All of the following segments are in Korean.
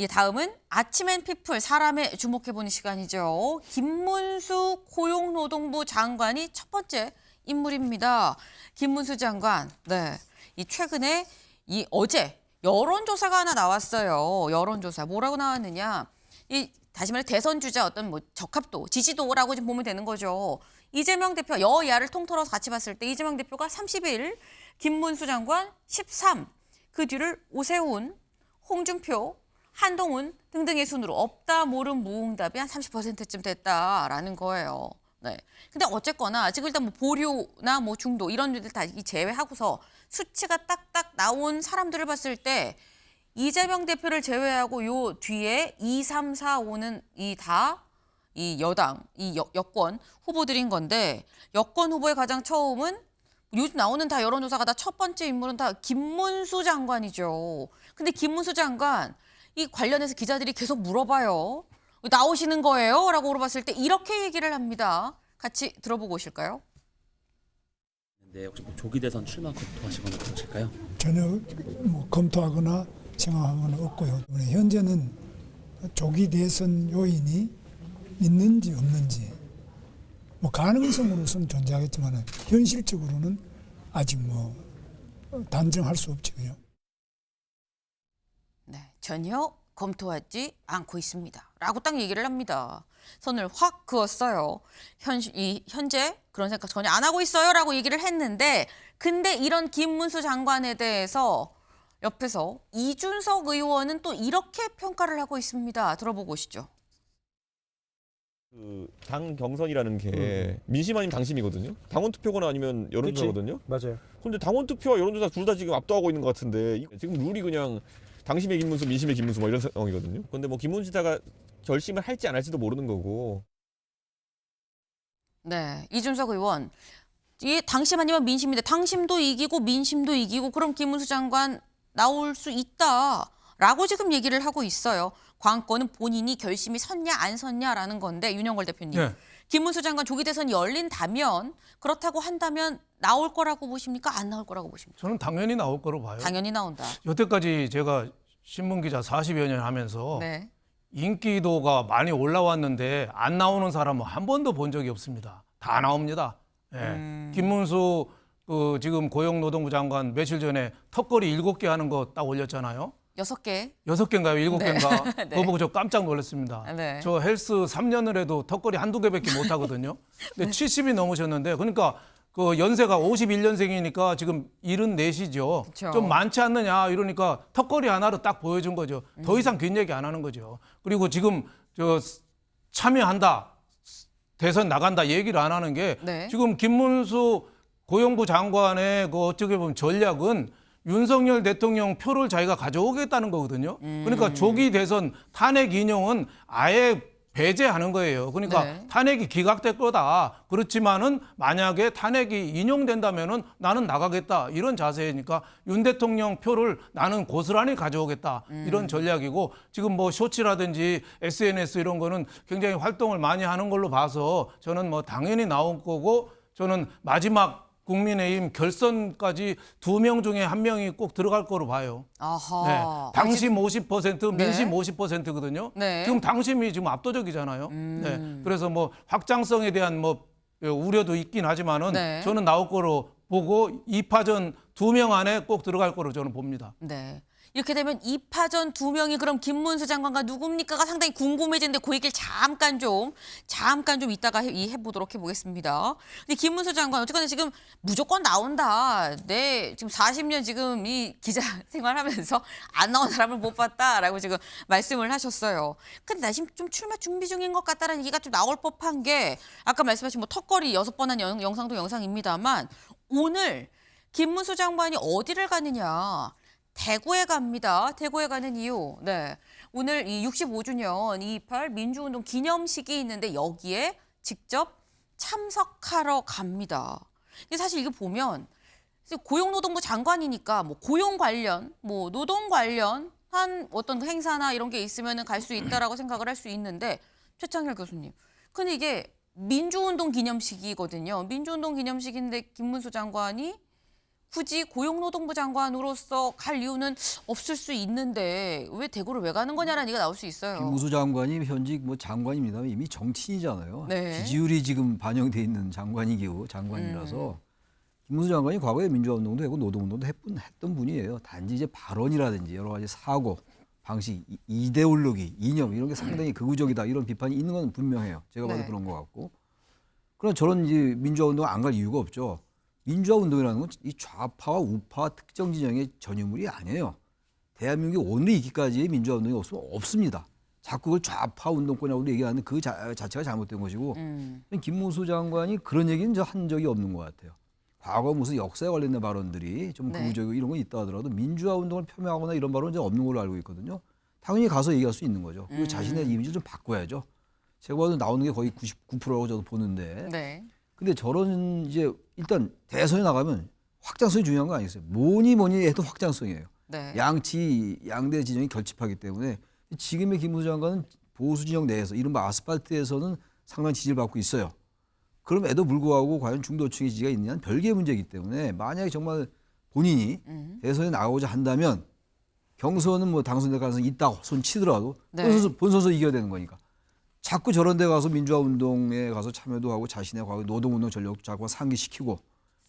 다음은 아침앤피플 사람에 주목해보는 시간이죠. 김문수 고용노동부 장관이 첫 번째 인물입니다. 김문수 장관, 네, 이 최근에 어제 여론조사가 하나 나왔어요. 여론조사 뭐라고 나왔느냐? 다시 말해 대선 주자 어떤 뭐 적합도, 지지도라고 좀 보면 되는 거죠. 이재명 대표 여야를 통틀어서 같이 봤을 때 이재명 대표가 31, 김문수 장관 13, 그 뒤를 오세훈, 홍준표, 한동훈 등등의 순으로 없다, 모름, 무응답이 한 30%쯤 됐다라는 거예요. 네. 근데 어쨌거나 지금 일단 뭐 보류나 뭐 중도 이런 일들 다 제외하고서 수치가 딱딱 나온 사람들을 봤을 때 이재명 대표를 제외하고 요 뒤에 2, 3, 4, 5는 이 여당, 여권 후보들인 건데 여권 후보의 가장 처음은 요즘 나오는 다 여론조사가 다 첫 번째 인물은 다 김문수 장관이죠. 근데 김문수 장관 이 관련해서 기자들이 계속 물어봐요. 나오시는 거예요? 라고 물어봤을 때 이렇게 얘기를 합니다. 같이 들어보고 오실까요? 네, 혹시 뭐 조기 대선 출마 검토하시거나 그러실까요? 전혀 뭐 검토하거나 생각하거나 없고요. 현재는 조기 대선 요인이 있는지 없는지 뭐 가능성으로서는 존재하겠지만 현실적으로는 아직 뭐 단정할 수 없지요. 네, 전혀 검토하지 않고 있습니다. 라고 딱 얘기를 합니다. 선을 확 그었어요. 현재 그런 생각 전혀 안 하고 있어요. 라고 얘기를 했는데 근데 이런 김문수 장관에 대해서 옆에서 이준석 의원은 또 이렇게 평가를 하고 있습니다. 들어보고 오시죠. 그 당 경선이라는 게 민심 아니면 당심이거든요. 당원 투표거나 아니면 여론조사거든요. 맞아요. 근데 당원 투표와 여론조사 둘 다 지금 압도하고 있는 것 같은데 지금 룰이 그냥 당심의 김문수, 민심의 김문수 뭐 이런 상황이거든요. 근데 뭐 김문수 지사가 결심을 할지 안 할지도 모르는 거고. 네, 이준석 의원. 이 당심 아니면 민심인데 당심도 이기고 민심도 이기고 그럼 김문수 장관 나올 수 있다라고 지금 얘기를 하고 있어요. 관건은 본인이 결심이 섰냐 안 섰냐라는 건데 윤영걸 대표님. 네. 김문수 장관 조기 대선이 열린다면 그렇다고 한다면 나올 거라고 보십니까? 안 나올 거라고 보십니까? 저는 당연히 나올 거로 봐요. 당연히 나온다. 여태까지 제가 신문기자 40여 년 하면서 네. 인기도가 많이 올라왔는데 안 나오는 사람은 한 번도 본 적이 없습니다. 다 나옵니다. 예. 김문수 지금 고용노동부 장관 며칠 전에 턱걸이 7개 하는 거 딱 올렸잖아요. 6개. 6개인가요? 7개인가? 네. 그거 보고 저 깜짝 놀랐습니다. 네. 저 헬스 3년을 해도 턱걸이 한두 개밖에 못 하거든요. 근데 70이 넘으셨는데 그러니까 그 연세가 51년생이니까 지금 74시죠. 그쵸. 좀 많지 않느냐 이러니까 턱걸이 하나로 딱 보여준 거죠. 더 이상 긴 얘기 안 하는 거죠. 그리고 지금 저 참여한다. 대선 나간다 얘기를 안 하는 게 네. 지금 김문수 고용부 장관의 그 어떻게 보면 전략은 윤석열 대통령 표를 자기가 가져오겠다는 거거든요. 그러니까 조기 대선 탄핵 인용은 아예 배제하는 거예요. 그러니까 네. 탄핵이 기각될 거다. 그렇지만은 만약에 탄핵이 인용된다면은 나는 나가겠다. 이런 자세니까 윤 대통령 표를 나는 고스란히 가져오겠다. 이런 전략이고 지금 뭐 쇼츠라든지 SNS 이런 거는 굉장히 활동을 많이 하는 걸로 봐서 저는 뭐 당연히 나올 거고 저는 마지막 국민의힘 결선까지 2명 중에 1명이 꼭 들어갈 거로 봐요. 아하. 네. 당심 50%, 민심 네. 50%거든요. 네. 지금 당심이 지금 압도적이잖아요. 네. 그래서 뭐 확장성에 대한 뭐 우려도 있긴 하지만은 네. 저는 나올 거로 보고 2파전 2명 안에 꼭 들어갈 거로 저는 봅니다. 네. 이렇게 되면 2파전 2명이 그럼 김문수 장관과 누굽니까가 상당히 궁금해지는데 그 얘기를 잠깐 좀 이따가 해보도록 해보겠습니다. 근데 김문수 장관 어쨌거나 지금 무조건 나온다. 네, 지금 40년 지금 이 기자 생활하면서 안 나온 사람을 못 봤다라고 지금 말씀을 하셨어요. 근데 나 지금 좀 출마 준비 중인 것 같다라는 얘기가 좀 나올 법한 게 아까 말씀하신 뭐 턱걸이 6번 한 영상도 영상입니다만 오늘 김문수 장관이 어디를 가느냐. 대구에 갑니다. 대구에 가는 이유. 네. 오늘 이 65주년 2.28 민주운동 기념식이 있는데 여기에 직접 참석하러 갑니다. 근데 사실 이거 보면 고용노동부 장관이니까 뭐 고용 관련, 뭐 노동 관련 한 어떤 행사나 이런 게 있으면 갈 수 있다라고 생각을 할 수 있는데 최창렬 교수님. 근데 이게 민주운동 기념식이거든요. 민주운동 기념식인데 김문수 장관이 굳이 고용노동부 장관으로서 갈 이유는 없을 수 있는데 왜 대구를 왜 가는 거냐라는 얘기가 나올 수 있어요. 김무수 장관이 현직 뭐 장관입니다만 이미 정치인이잖아요. 네. 지지율이 지금 반영돼 있는 장관이라서 김무수 장관이 과거에 민주화운동도 하고 노동운동도 했던 분이에요. 단지 이제 발언이라든지 여러 가지 사고, 방식, 이데올로기, 이념 이런 게 상당히 극우적이다 이런 비판이 있는 건 분명해요. 제가 봐도 네. 그런 것 같고. 그러나 저런 이제 민주화운동 안 갈 이유가 없죠. 민주화운동이라는 건 이 좌파와 우파 특정 진영의 전유물이 아니에요. 대한민국이 오늘 있기까지의 민주화운동이 없으면 없습니다. 자꾸 그걸 좌파 운동권이라고 얘기하는 그 자체가 잘못된 것이고 김문수 장관이 그런 얘기는 한 적이 없는 것 같아요. 과거 무슨 역사에 관련된 발언들이 좀 네. 극우적이고 이런 건 있다 하더라도 민주화 운동을 폄훼하거나 이런 발언은 이제 없는 걸로 알고 있거든요. 당연히 가서 얘기할 수 있는 거죠. 그리고 자신의 이미지를 좀 바꿔야죠. 제가 봐도 나오는 게 거의 99%라고 저도 보는데. 네. 근데 저런 이제 일단 대선에 나가면 확장성이 중요한 거 아니겠어요? 뭐니 해도 확장성이에요. 네. 양대 진영이 결집하기 때문에 지금의 김무수 장관은 보수 진영 내에서 이른바 아스팔트에서는 상당히 지지를 받고 있어요. 그럼에도 불구하고 과연 중도층의 지지가 있느냐는 별개의 문제이기 때문에 만약에 정말 본인이 대선에 나가고자 한다면 경선은 뭐 당선될 가능성이 있다고 손 치더라도 네. 본선에서 이겨야 되는 거니까 자꾸 저런 데 가서 민주화운동에 가서 참여도 하고 자신의 과거 노동운동 전력도 자꾸 상기시키고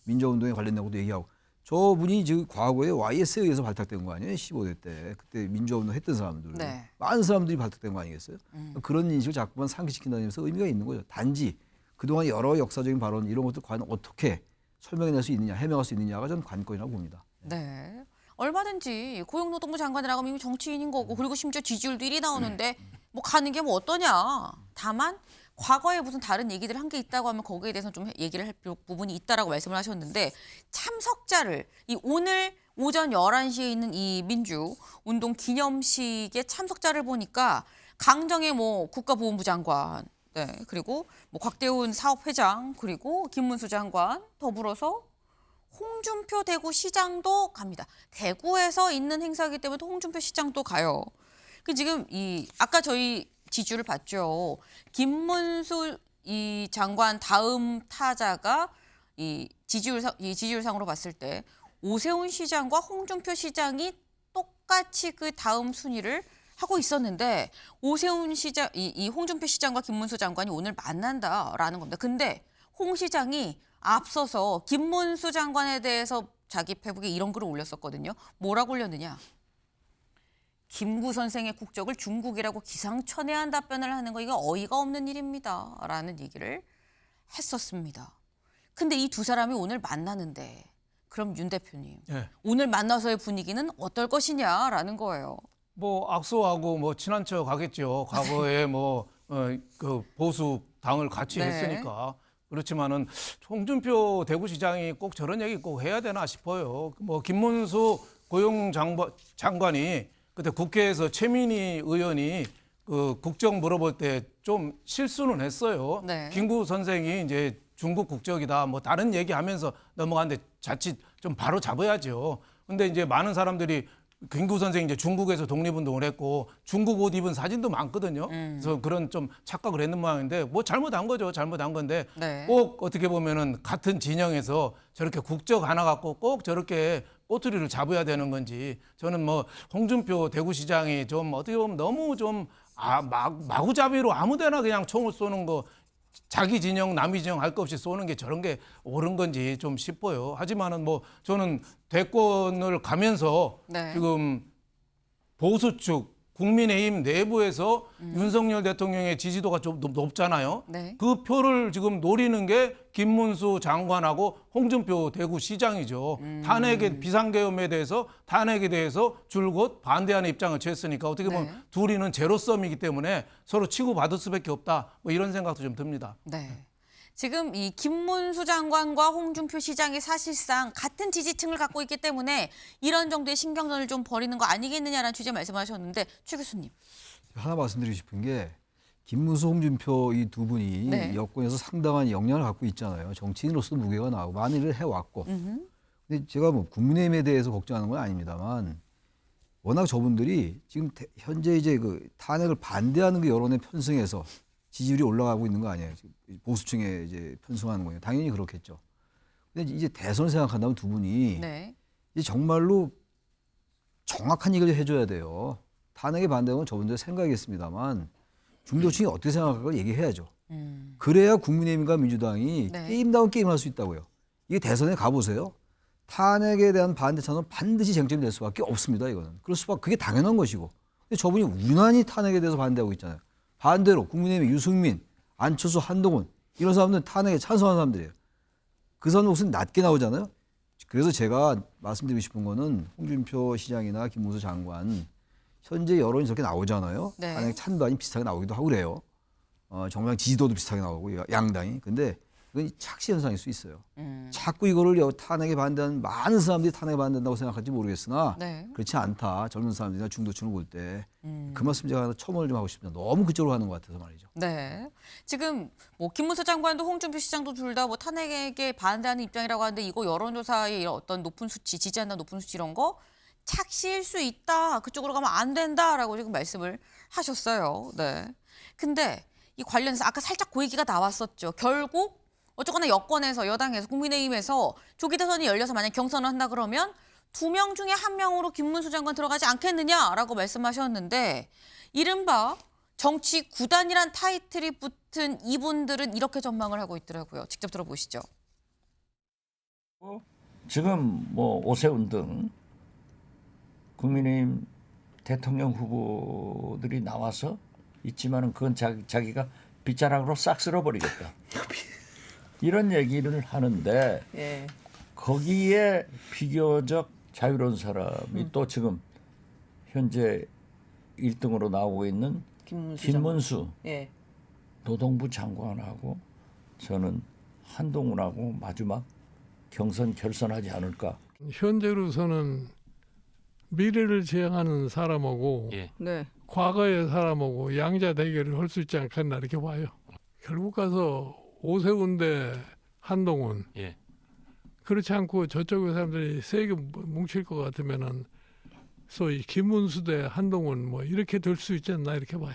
민주화운동에 관련된 것도 얘기하고 저분이 지금 과거에 YS에 의해서 발탁된 거 아니에요? 15대 때. 그때 민주화운동 했던 사람들. 네. 많은 사람들이 발탁된 거 아니겠어요? 그런 인식을 자꾸만 상기시킨다는 점에서 의미가 있는 거죠. 단지 그동안 여러 역사적인 발언 이런 것들 과연 어떻게 설명해낼 수 있느냐, 해명할 수 있느냐가 좀 관건이라고 봅니다. 네. 얼마든지 고용노동부 장관이라고 하면 이미 정치인인 거고 그리고 심지어 지지율도 1위 나오는데 뭐 가는 게 뭐 어떠냐. 다만 과거에 무슨 다른 얘기들 한 게 있다고 하면 거기에 대해서는 좀 얘기를 할 부분이 있다라고 말씀을 하셨는데 참석자를 이 오늘 오전 11시에 있는 이 민주운동 기념식의 참석자를 보니까 강정의 뭐 국가보훈부 장관 네, 그리고 뭐 곽대훈 사업회장 그리고 김문수 장관 더불어서 홍준표 대구시장도 갑니다. 대구에서 있는 행사이기 때문에 또 홍준표 시장도 가요. 그 지금 이 아까 저희 지지율을 봤죠. 김문수 이 장관 다음 타자가 이 지지율상으로 봤을 때 오세훈 시장과 홍준표 시장이 똑같이 그 다음 순위를 하고 있었는데 오세훈 시장, 이 홍준표 시장과 김문수 장관이 오늘 만난다라는 겁니다. 근데 홍 시장이 앞서서 김문수 장관에 대해서 자기 페북에 이런 글을 올렸었거든요. 뭐라고 올렸느냐? 김구 선생의 국적을 중국이라고 기상천외한 답변을 하는 거 이거 어이가 없는 일입니다. 라는 얘기를 했었습니다. 근데 이 두 사람이 오늘 만나는데 그럼 윤 대표님 예. 오늘 만나서의 분위기는 어떨 것이냐라는 거예요. 뭐 악수하고 뭐 친한 척 하겠죠. 과거에 뭐 그 보수 당을 같이 네. 했으니까. 그렇지만은 홍준표 대구시장이 꼭 저런 얘기 꼭 해야 되나 싶어요. 뭐 김문수 고용장관이 그때 국회에서 최민희 의원이 그 국정 물어볼 때 좀 실수는 했어요. 네. 김구 선생이 이제 중국 국적이다 뭐 다른 얘기하면서 넘어갔는데 자칫 좀 바로 잡아야죠. 근데 이제 많은 사람들이 김구 선생이 이제 중국에서 독립운동을 했고 중국 옷 입은 사진도 많거든요. 그래서 그런 좀 착각을 했는 모양인데 뭐 잘못한 거죠. 잘못한 건데 네. 꼭 어떻게 보면은 같은 진영에서 저렇게 국적 하나 갖고 꼭 저렇게 꼬투리를 잡아야 되는 건지 저는 뭐 홍준표 대구시장이 좀 어떻게 보면 너무 좀 마구잡이로 아무데나 그냥 총을 쏘는 거 자기 진영 남이 진영 할 것 없이 쏘는 게 저런 게 옳은 건지 좀 싶어요. 하지만은 뭐 저는 대권을 가면서 네. 지금 보수 측 국민의힘 내부에서 윤석열 대통령의 지지도가 좀 높잖아요. 네. 그 표를 지금 노리는 게 김문수 장관하고 홍준표 대구시장이죠. 탄핵의 비상계엄에 대해서 탄핵에 대해서 줄곧 반대하는 입장을 취했으니까 어떻게 보면 네. 둘이는 제로섬이기 때문에 서로 치고받을 수밖에 없다. 뭐 이런 생각도 좀 듭니다. 네. 지금 이 김문수 장관과 홍준표 시장이 사실상 같은 지지층을 갖고 있기 때문에 이런 정도의 신경전을 좀 벌이는 거 아니겠느냐라는 취지의 말씀하셨는데 최 교수님. 하나 말씀드리고 싶은 게 김문수, 홍준표 이 두 분이 네. 여권에서 상당한 역량을 갖고 있잖아요. 정치인으로서도 무게가 나오고 많은 일을 해왔고. 근데 제가 뭐 국민의힘에 대해서 걱정하는 건 아닙니다만 워낙 저분들이 지금 현재 이제 그 탄핵을 반대하는 그 여론에 편승해서 지지율이 올라가고 있는 거 아니에요. 보수층에 이제 편승하는 거예요. 당연히 그렇겠죠. 근데 이제 대선을 생각한다면 두 분이 네. 이제 정말로 정확한 얘기를 해줘야 돼요. 탄핵에 반대하면 저분들 생각이겠습니다만 중도층이 어떻게 생각할까 얘기해야죠. 그래야 국민의힘과 민주당이 네. 게임다운 게임을 할 수 있다고요. 이게 대선에 가보세요. 탄핵에 대한 반대 찬성은 반드시 쟁점이 될 수밖에 없습니다. 이거는. 그게 당연한 것이고. 근데 저분이 유난히 탄핵에 대해서 반대하고 있잖아요. 반대로 국민의힘 유승민, 안철수, 한동훈 이런 사람들은 탄핵에 찬성하는 사람들이에요. 그 사람 목소리 낮게 나오잖아요. 그래서 제가 말씀드리고 싶은 거는 홍준표 시장이나 김문수 장관 현재 여론이 저렇게 나오잖아요. 네. 탄핵 찬반이 비슷하게 나오기도 하고 그래요. 정당 지지도도 비슷하게 나오고 양당이. 근데 이건 착시 현상일 수 있어요. 자꾸 이거를 탄핵에 반대하는 많은 사람들이 탄핵에 반대한다고 생각할지 모르겠으나 네. 그렇지 않다. 젊은 사람들이나 중도층을 볼 때 그 말씀 제가 하나 첨언을 좀 하고 싶습니다. 너무 그쪽으로 하는 것 같아서 말이죠. 네. 지금 뭐 김문수 장관도 홍준표 시장도 둘 다 뭐 탄핵에 반대하는 입장이라고 하는데 이거 여론조사의 이런 어떤 높은 수치, 지지한다 높은 수치 이런 거 착시일 수 있다. 그쪽으로 가면 안 된다라고 지금 말씀을 하셨어요. 네. 근데 이 관련해서 아까 살짝 그 얘기가 나왔었죠. 결국 어쨌거나 여권에서 여당에서 국민의힘에서 조기 대선이 열려서 만약 경선을 한다 그러면 2명 중에 1명으로 김문수 장관 들어가지 않겠느냐라고 말씀하셨는데 이른바 정치 구단이란 타이틀이 붙은 이분들은 이렇게 전망을 하고 있더라고요. 직접 들어보시죠. 지금 뭐 오세훈 등 국민의힘 대통령 후보들이 나와서 있지만은 그건 자기가 빗자락으로 싹 쓸어버리겠다. 이런 얘기를 하는데 예. 거기에 비교적 자유로운 사람이 또 지금 현재 1등으로 나오고 있는 김문수 예. 노동부 장관하고 저는 한동훈하고 마지막 경선 결선하지 않을까. 현재로서는 미래를 지향하는 사람하고 네. 과거의 사람하고 양자 대결을 할 수 있지 않겠나 이렇게 봐요. 결국 가서 오세훈 대 한동훈 그렇지 않고 저쪽의 사람들이 세게 뭉칠 것 같으면은 소위 김문수 대 한동훈 뭐 이렇게 될 수 있지 않나 이렇게 봐요.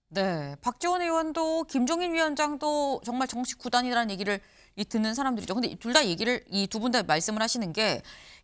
네, 박지원 의원도 김종인 위원장도 정말 정치 구단이라는 얘기를 듣는 사람들이죠. 근데 둘 다 얘기를 이 두 분 다 말씀을 하시는 게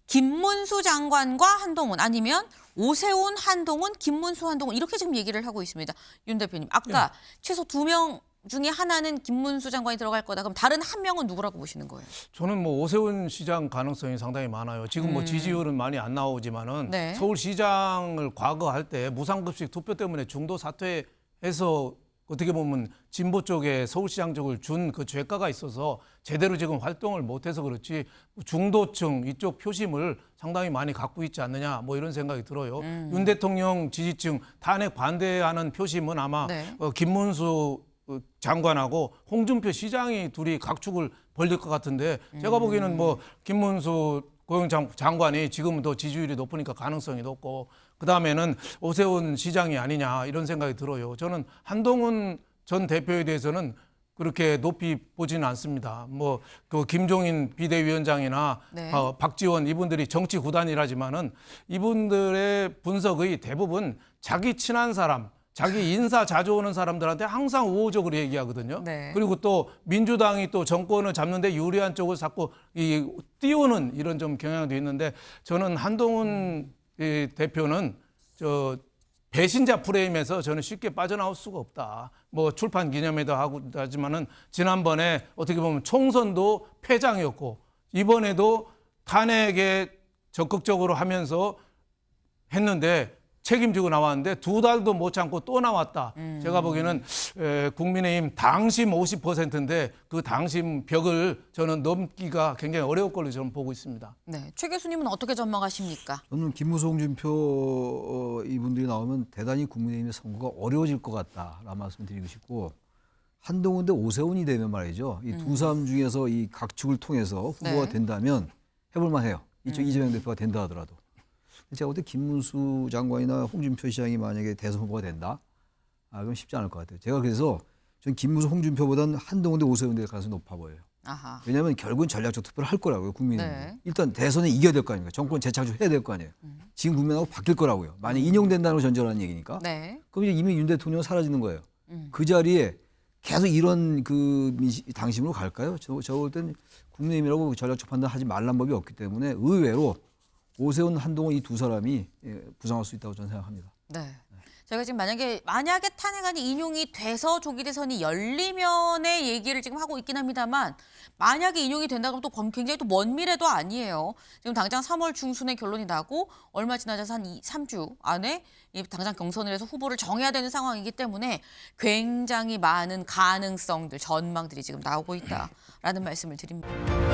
김문수 장관과 한동훈 아니면 오세훈, 한동훈, 김문수, 한동훈 이렇게 지금 얘기를 하고 있습니다. 윤 대표님, 아까 최소 2명 중에 하나는 김문수 장관이 들어갈 거다. 그럼 다른 1명은 누구라고 보시는 거예요? 저는 뭐 오세훈 시장 가능성이 상당히 많아요. 지금 뭐 지지율은 많이 안 나오지만은 네. 서울시장을 과거 할 때 무상급식 투표 때문에 중도 사퇴해서 어떻게 보면 진보 쪽에 서울시장 쪽을 준 그 죄가가 있어서 제대로 지금 활동을 못해서 그렇지 중도층 이쪽 표심을 상당히 많이 갖고 있지 않느냐 뭐 이런 생각이 들어요. 윤 대통령 지지층 탄핵 반대하는 표심은 아마 네. 김문수 장관하고 홍준표 시장이 둘이 각축을 벌릴 것 같은데 제가 보기에는 뭐 김문수 고용 장관이 지금은 더 지지율이 높으니까 가능성이 높고 그다음에는 오세훈 시장이 아니냐 이런 생각이 들어요. 저는 한동훈 전 대표에 대해서는 그렇게 높이 보지는 않습니다. 뭐 그 김종인 비대위원장이나 네. 박지원 이분들이 정치 구단이라지만은 이분들의 분석의 대부분 자기 친한 사람, 자기 인사 자주 오는 사람들한테 항상 우호적으로 얘기하거든요. 네. 그리고 또 민주당이 또 정권을 잡는데 유리한 쪽을 자꾸 띄우는 이런 좀 경향도 있는데 저는 한동훈 이 대표는 저 배신자 프레임에서 저는 쉽게 빠져나올 수가 없다. 뭐 출판 기념회도 하고 하지만은 지난번에 어떻게 보면 총선도 패장이었고 이번에도 탄핵에 적극적으로 하면서 했는데 책임지고 나왔는데 2달도 못 참고 또 나왔다. 제가 보기에는 국민의힘 당심 50%인데 그 당심 벽을 저는 넘기가 굉장히 어려울 걸로 저는 보고 있습니다. 네, 최 교수님은 어떻게 전망하십니까? 저는 김무수, 홍준표 이분들이 나오면 대단히 국민의힘의 선거가 어려워질 것 같다라는 말씀을 드리고 싶고 한동훈 대 오세훈이 되면 말이죠. 이 두 사람 중에서 이 각축을 통해서 후보가 네. 된다면 해볼만 해요. 이쪽 이재명 대표가 된다 하더라도. 제가 볼 때 김문수 장관이나 홍준표 시장이 만약에 대선 후보가 된다? 그럼 쉽지 않을 것 같아요. 제가 그래서 전 김문수, 홍준표보다는 한동훈 대 오세훈 대 가능성이 높아 보여요. 아하. 왜냐하면 결국은 전략적 투표를 할 거라고요. 국민은. 네. 일단 대선에 이겨야 될 거 아닙니까? 정권 재창출해야 될 거 아니에요. 지금 국민하고 바뀔 거라고요. 만약 인용된다는 걸 전제하는 얘기니까. 네. 그럼 이제 이미 윤 대통령은 사라지는 거예요. 그 자리에 계속 이런 그 당심으로 갈까요? 저 볼 땐 국민의힘이라고 전략적 판단하지 말란 법이 없기 때문에 의외로 오세훈, 한동훈 이 두 사람이 부상할 수 있다고 저는 생각합니다. 네. 저희가 지금 만약에 탄핵안이 인용이 돼서 조기 대선이 열리면의 얘기를 지금 하고 있긴 합니다만 만약에 인용이 된다 그러면 또 굉장히 또 먼 미래도 아니에요. 지금 당장 3월 중순에 결론이 나고 얼마 지나지 않아서 한 3주 안에 당장 경선을 해서 후보를 정해야 되는 상황이기 때문에 굉장히 많은 가능성들, 전망들이 지금 나오고 있다라는 말씀을 드립니다.